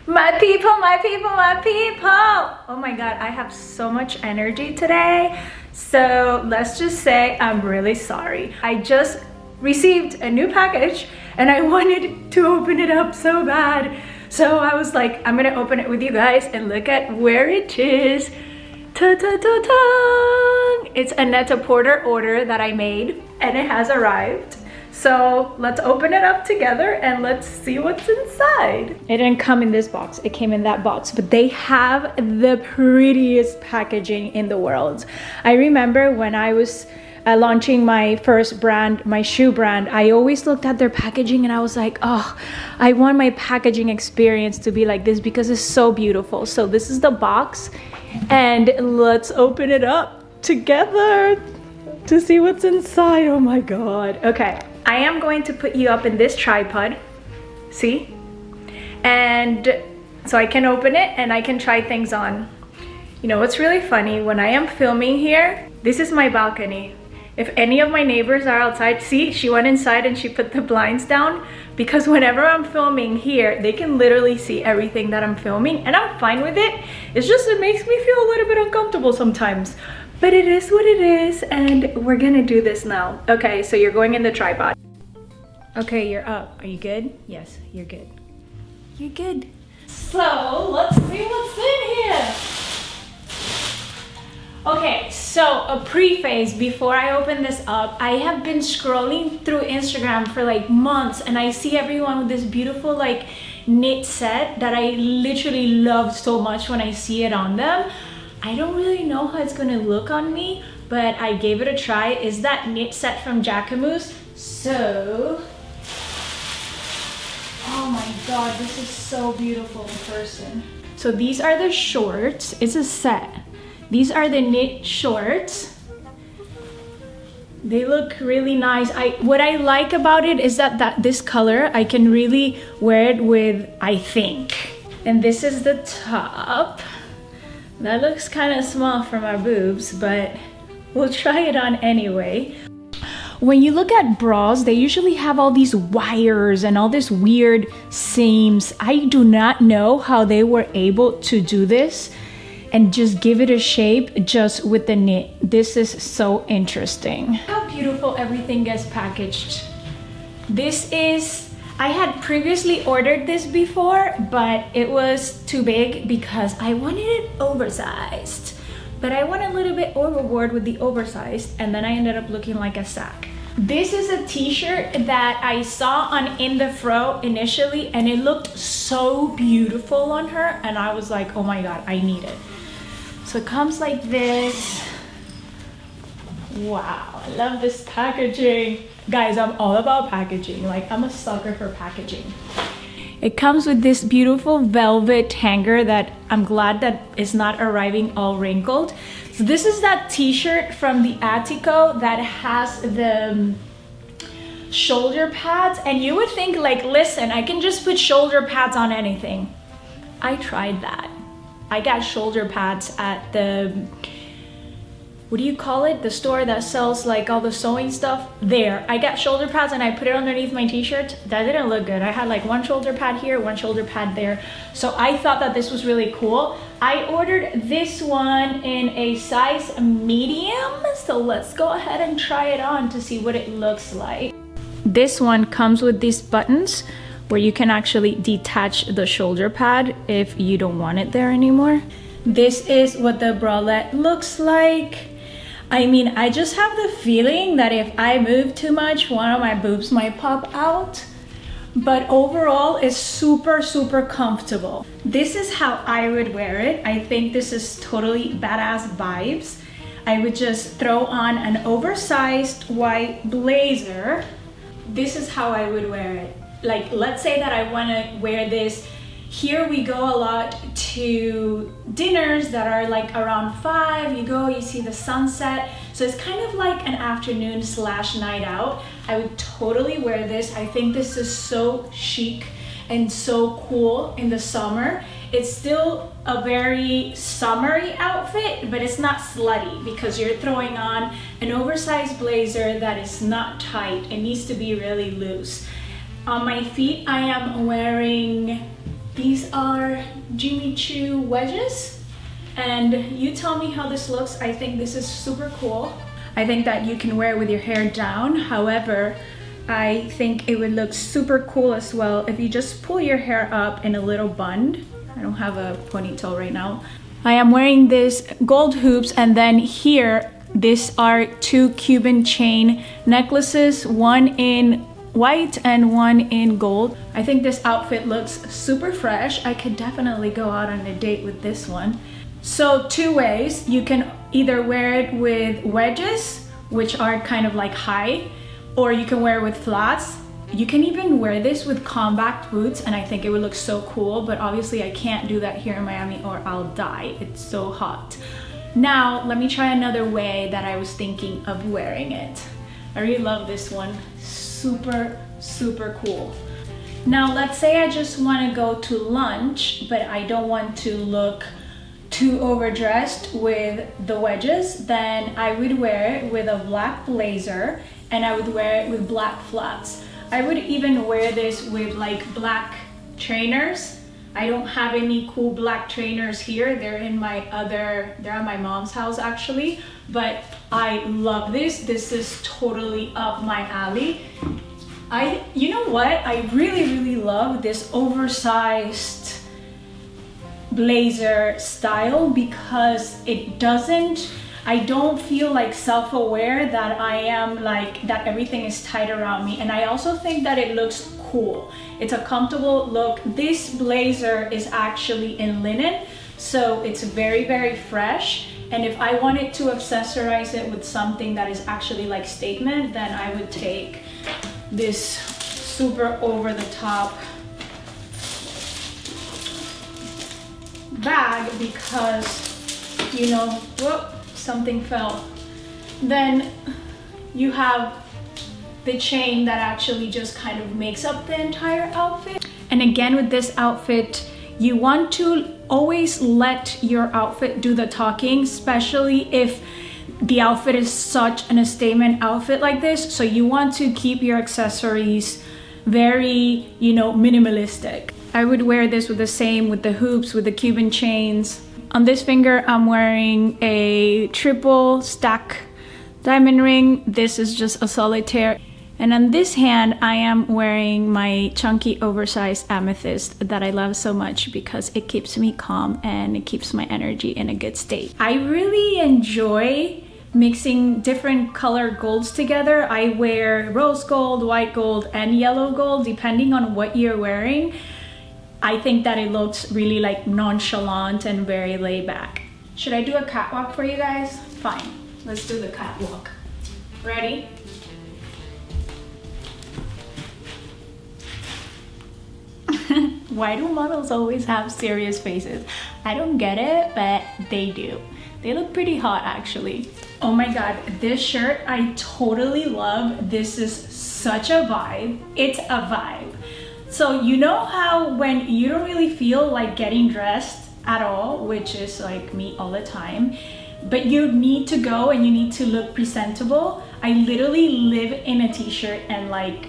My people, my people, my people. Oh my God, I have so much energy today. So let's just say I'm really sorry. I just received a new package and I wanted to open it up so bad. So I was like, I'm gonna open it with you guys and look at where it is. Ta-ta-ta-ta! It's a Net-a-Porter order that I made and it has arrived. So let's open it up together and let's see what's inside. It didn't come in this box, it came in that box, but they have the prettiest packaging in the world. I remember when I was launching my first brand, my shoe brand, I always looked at their packaging and I was like, oh, I want my packaging experience to be like this because it's so beautiful. So this is the box and let's open it up together to see what's inside. Oh my God. Okay, I am going to put you up in this tripod, see? And so I can open it and I can try things on. You know what's really funny? When I am filming here, this is my balcony. If any of my neighbors are outside, see, she went inside and she put the blinds down because whenever I'm filming here, they can literally see everything that I'm filming and I'm fine with it. It's just, it makes me feel a little bit uncomfortable sometimes. But it is what it is, and we're gonna do this now. Okay, so you're going in the tripod. Okay, you're up. Are you good? Yes, you're good. You're good. So, let's see what's in here. Okay, so a preface before I open this up. I have been scrolling through Instagram for like months, and I see everyone with this beautiful like knit set that I literally love so much when I see it on them. I don't really know how it's gonna look on me, but I gave it a try. Is that knit set from Jaquemus? So, oh my God, this is so beautiful in person. So these are the shorts. It's a set. These are the knit shorts. They look really nice. What I like about it is that this color, I can really wear it with, I think. And this is the top. That looks kind of small for my boobs, but we'll try it on anyway. When you look at bras, they usually have all these wires and all this weird seams. I do not know how they were able to do this and just give it a shape just with the knit. This is so interesting. How beautiful everything gets packaged. This is, I had previously ordered this before, but it was too big because I wanted it oversized. But I went a little bit overboard with the oversized and then I ended up looking like a sack. This is a t-shirt that I saw on In the Fro initially and it looked so beautiful on her and I was like, oh my God, I need it. So it comes like this. Wow, I love this packaging. Guys, I'm all about packaging. Like, I'm a sucker for packaging. It comes with this beautiful velvet hanger that I'm glad that is not arriving all wrinkled. So this is that t-shirt from the Attico that has the shoulder pads. And you would think like, listen, I can just put shoulder pads on anything. I tried that. I got shoulder pads at the, what do you call it? The store that sells like all the sewing stuff. There, I got shoulder pads and I put it underneath my t-shirt. That didn't look good. I had like one shoulder pad here, one shoulder pad there. So I thought that this was really cool. I ordered this one in a size medium. So let's go ahead and try it on to see what it looks like. This one comes with these buttons where you can actually detach the shoulder pad if you don't want it there anymore. This is what the bralette looks like. I mean, I just have the feeling that if I move too much, one of my boobs might pop out. But overall, it's super, super comfortable. This is how I would wear it. I think this is totally badass vibes. I would just throw on an oversized white blazer. This is how I would wear it. Like, let's say that I want to wear this. Here we go a lot to dinners that are like around 5. You go, you see the sunset. So it's kind of like an afternoon / night out. I would totally wear this. I think this is so chic and so cool in the summer. It's still a very summery outfit, but it's not slutty because you're throwing on an oversized blazer that is not tight. It needs to be really loose. On my feet, I am wearing These are Jimmy Choo wedges, and you tell me how this looks. I think this is super cool. I think that you can wear it with your hair down. However, I think it would look super cool as well if you just pull your hair up in a little bun. I don't have a ponytail right now. I am wearing this gold hoops, and then here, these are two Cuban chain necklaces, one in white and one in gold. I think this outfit looks super fresh. I could definitely go out on a date with this one. So two ways. You can either wear it with wedges, which are kind of like high, or you can wear it with flats. You can even wear this with compact boots, and I think it would look so cool, but obviously I can't do that here in Miami or I'll die. It's so hot. Now, let me try another way that I was thinking of wearing it. I really love this one. Super, super cool. Now, let's say I just want to go to lunch, but I don't want to look too overdressed with the wedges. Then I would wear it with a black blazer, and I would wear it with black flats. I would even wear this with like black trainers. I don't have any cool black trainers here. They're at my mom's house actually, but I love this. This is totally up my alley. You know what? I really love this oversized blazer style because I don't feel like self-aware that I am like, that everything is tight around me. And I also think that it looks cool. It's a comfortable look. This blazer is actually in linen, so it's very fresh. And if I wanted to accessorize it with something that is actually like statement, then I would take this super over the top bag because, you know, whoop, something fell. Then you have the chain that actually just kind of makes up the entire outfit. And again, with this outfit, you want to always let your outfit do the talking, especially if the outfit is such a statement outfit like this. So you want to keep your accessories very, you know, minimalistic. I would wear this with the hoops, with the Cuban chains. On this finger, I'm wearing a triple stack diamond ring. This is just a solitaire. And on this hand, I am wearing my chunky oversized amethyst that I love so much because it keeps me calm and it keeps my energy in a good state. I really enjoy mixing different color golds together. I wear rose gold, white gold, and yellow gold depending on what you're wearing. I think that it looks really like nonchalant and very laid back. Should I do a catwalk for you guys? Fine, let's do the catwalk. Ready? Why do models always have serious faces? I don't get it, but they do. They look pretty hot actually. Oh my god, this shirt I totally love. This is such a vibe. It's a vibe. So you know how when you don't really feel like getting dressed at all, which is like me all the time, but you need to go and you need to look presentable. I literally live in a t-shirt and like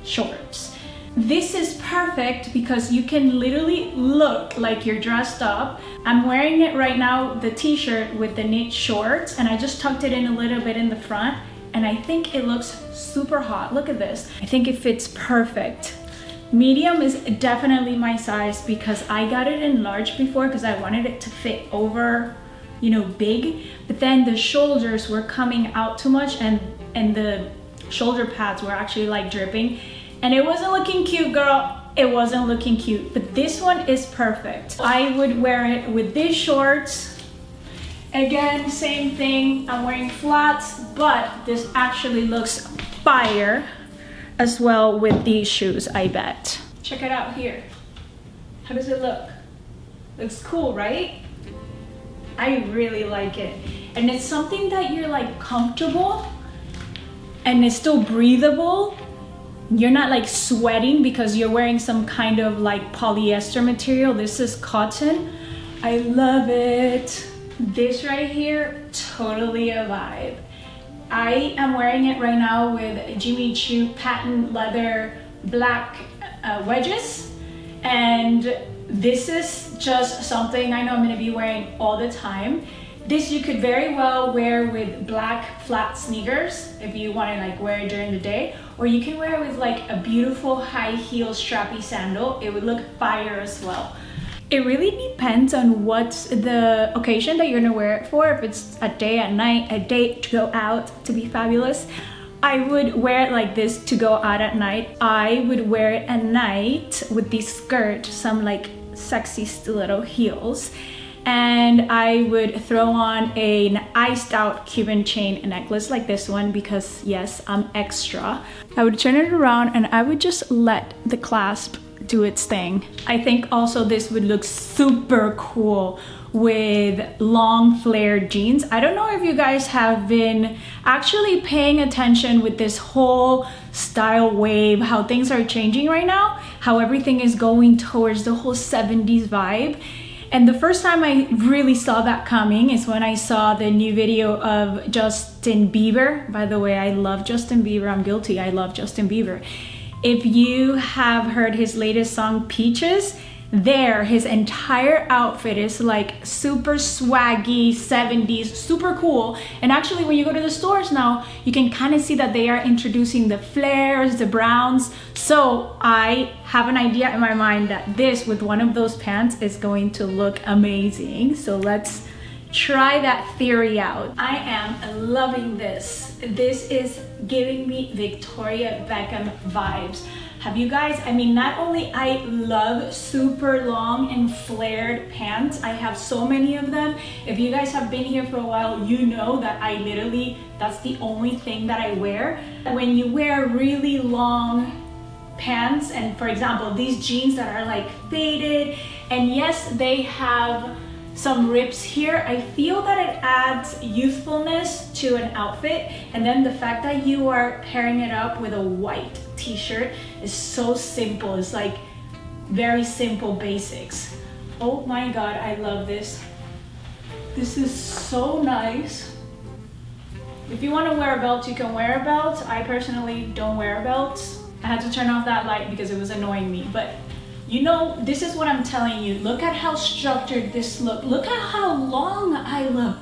shorts. This is perfect because you can literally look like you're dressed up. I'm wearing it right now, the t-shirt with the knit shorts, and I just tucked it in a little bit in the front, and I think it looks super hot. Look at this. I think it fits perfect. Medium is definitely my size because I got it in large before because I wanted it to fit over, you know, big, but then the shoulders were coming out too much and the shoulder pads were actually like dripping. And it wasn't looking cute, girl. It wasn't looking cute, but this one is perfect. I would wear it with these shorts. Again, same thing. I'm wearing flats, but this actually looks fire as well with these shoes, I bet. Check it out here. How does it look? Looks cool, right? I really like it. And it's something that you're like comfortable and it's still breathable. You're not like sweating because you're wearing some kind of like polyester material. This is cotton. I love it. This right here, totally a vibe. I am wearing it right now with Jimmy Choo patent leather black wedges. And this is just something I know I'm gonna be wearing all the time. This you could very well wear with black flat sneakers if you want to like wear it during the day, or you can wear it with like a beautiful high heel strappy sandal. It would look fire as well. It really depends on what's the occasion that you're gonna wear it for. If it's a day, at night, a date to go out to be fabulous, I would wear it like this to go out at night. I would wear it at night with the skirt, some like sexy stiletto heels, and I would throw on an iced out Cuban chain necklace like this one because yes, I'm extra. I would turn it around and I would just let the clasp do its thing. I think also this would look super cool with long flared jeans. I don't know if you guys have been actually paying attention with this whole style wave, how things are changing right now, how everything is going towards the whole 70s vibe. And the first time I really saw that coming is when I saw the new video of Justin Bieber. By the way, I love Justin Bieber. I'm guilty. I love Justin Bieber. If you have heard his latest song, Peaches, his entire outfit is like super swaggy 70s, super cool. And actually when you go to the stores now, you can kind of see that they are introducing the flares, the browns. So I have an idea in my mind that this with one of those pants is going to look amazing. So let's try that theory out. I am loving this. This is giving me Victoria Beckham vibes. Have you guys, I mean, not only I love super long and flared pants, I have so many of them. If you guys have been here for a while, you know that I literally, that's the only thing that I wear. When you wear really long pants, and for example, these jeans that are like faded, and yes, they have some rips here, I feel that it adds youthfulness to an outfit. And then the fact that you are pairing it up with a white t-shirt is so simple. It's like very simple basics. Oh my god, I love this. This is so nice. If you want to wear a belt, you can wear a belt. I personally don't wear belts. I had to turn off that light because it was annoying me, but you know, this is what I'm telling you. Look at how structured this look. Look at how long I look.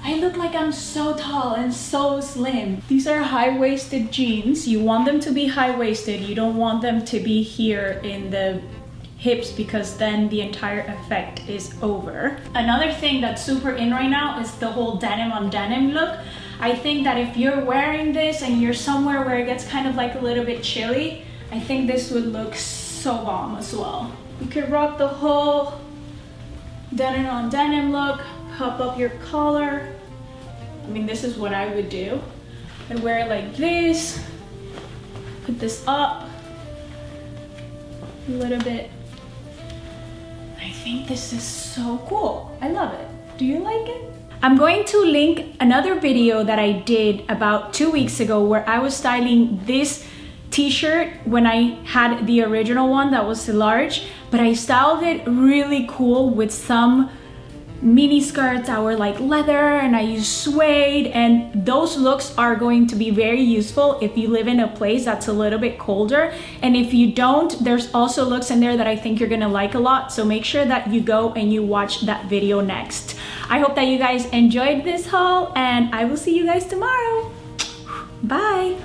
I look like I'm so tall and so slim. These are high-waisted jeans. You want them to be high-waisted. You don't want them to be here in the hips because then the entire effect is over. Another thing that's super in right now is the whole denim on denim look. I think that if you're wearing this and you're somewhere where it gets kind of like a little bit chilly, I think this would look so bomb as well. You could rock the whole denim on denim look, pop up your collar. I mean, this is what I would do. I'd wear it like this, put this up a little bit. I think this is so cool. I love it. Do you like it? I'm going to link another video that I did about 2 weeks ago where I was styling this t-shirt when I had the original one that was large, but I styled it really cool with some mini skirts that were like leather, and I used suede, and those looks are going to be very useful if you live in a place that's a little bit colder. And if you don't, there's also looks in there that I think you're gonna like a lot, so make sure that you go and you watch that video next. I hope that you guys enjoyed this haul, and I will see you guys tomorrow. Bye.